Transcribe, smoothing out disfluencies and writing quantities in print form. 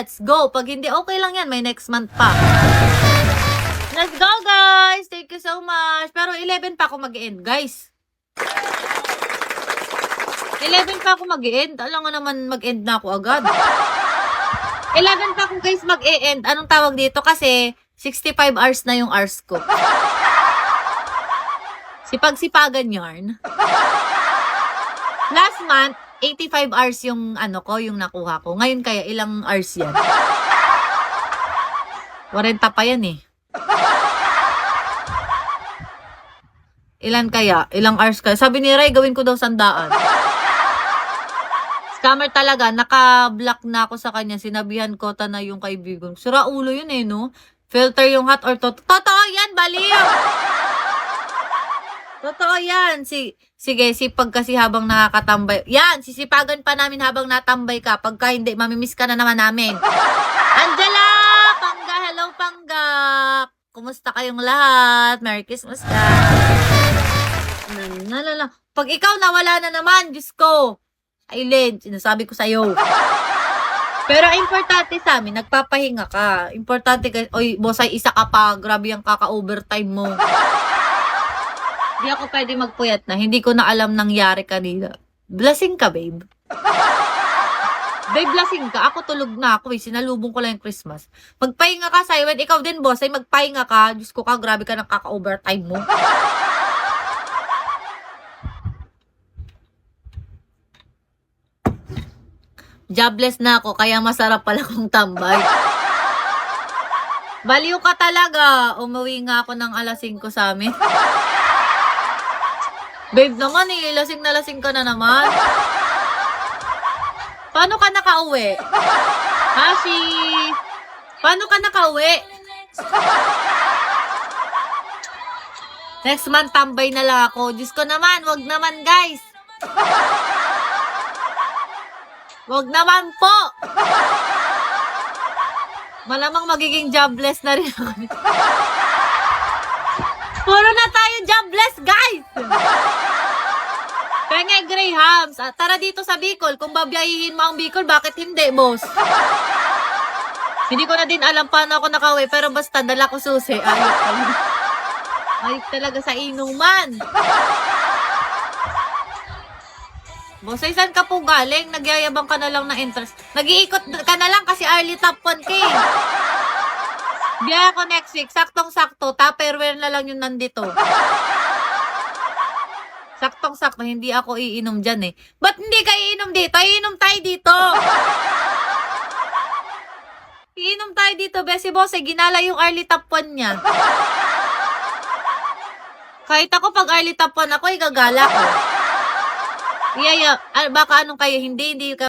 Let's go. Pag hindi, okay lang yan. May next month pa. Let's go, guys. Thank you so much. Pero 11 pa ako mag-end, guys. 11 pa ako mag-end. Alam nga naman mag-end na ako agad. 11 pa ako, guys, mag-end. Anong tawag dito? Kasi 65 hours na yung hours ko. Sipag-sipagan yarn. Last month, 85 hours yung ano ko, yung nakuha ko. Ngayon kaya, ilang hours yan? 40 pa yan eh. Ilan kaya? Ilang hours kaya? Sabi ni Ray, gawin ko daw 100. Scammer talaga. Naka-block na ako sa kanya. Sinabihan ko na yung kaibigan. Sira ulo yun eh, no? Filter yung hot or totoo yan, baliw! Totoo yan. Sige, sipag kasi habang nakakatambay. Yan, sisipagan pa namin habang natambay ka. Pagka hindi, mamimiss ka na naman namin. Angela! Pangga, hello Pangga! Kumusta kayong lahat? Merry Christmas ka! Pag ikaw nawala na naman, Diyos ko. Aileen, sinasabi ko sa'yo. Pero importante sa amin, nagpapahinga ka. Importante ka, oy, bosay, isa ka pa. Grabe yung kaka-overtime mo. Hindi ako pwede magpuyat na. Hindi ko na alam nangyari kanina. Blessing ka, babe. Babe, blessing ka. Ako tulog na ako eh. Sinalubong ko lang yung Christmas. Magpahinga ka, Simon. Ikaw din, boss. Ay magpahinga ka. Diyos ko ka, grabe ka ng kaka-overtime mo. Jobless na ako, kaya masarap pala kong tambay. Baliw ka talaga. Umuwi nga ako ng alas 5 sa amin. Babe naman eh, lasing na lasing ka na naman. Paano ka nakauwi? Hashi! Paano ka nakauwi? Next month, tambay na lang ako. Diyos ko naman, wag naman guys. Wag naman po. Malamang magiging jobless na rin ako. Puro na tayo jobless, guys! Kaya nga, Grahams, tara dito sa Bicol. Kung babiyahihin mo ang Bicol, bakit hindi, boss? Hindi ko na din alam paano ako nakauwi, pero basta dala ko susi. Ayok talaga. Ayok talaga sa inuman. Boss, ay saan ka po galing? Nagyayabang ka na lang ng interest. Nag-iikot ka na lang kasi early top 1K. Biyaya ko next week. Saktong-sakto. Tupperware na lang yung nandito. Saktong-sakto. Hindi ako iinom dyan eh. Ba't hindi ka iinom dito? Iinom tayo dito. Iinom tayo dito. Besi boss, ginala yung early top 1 niya. Kahit ako pag early top 1 ako, igagala ko. Yeah. Baka anong kayo, hindi ka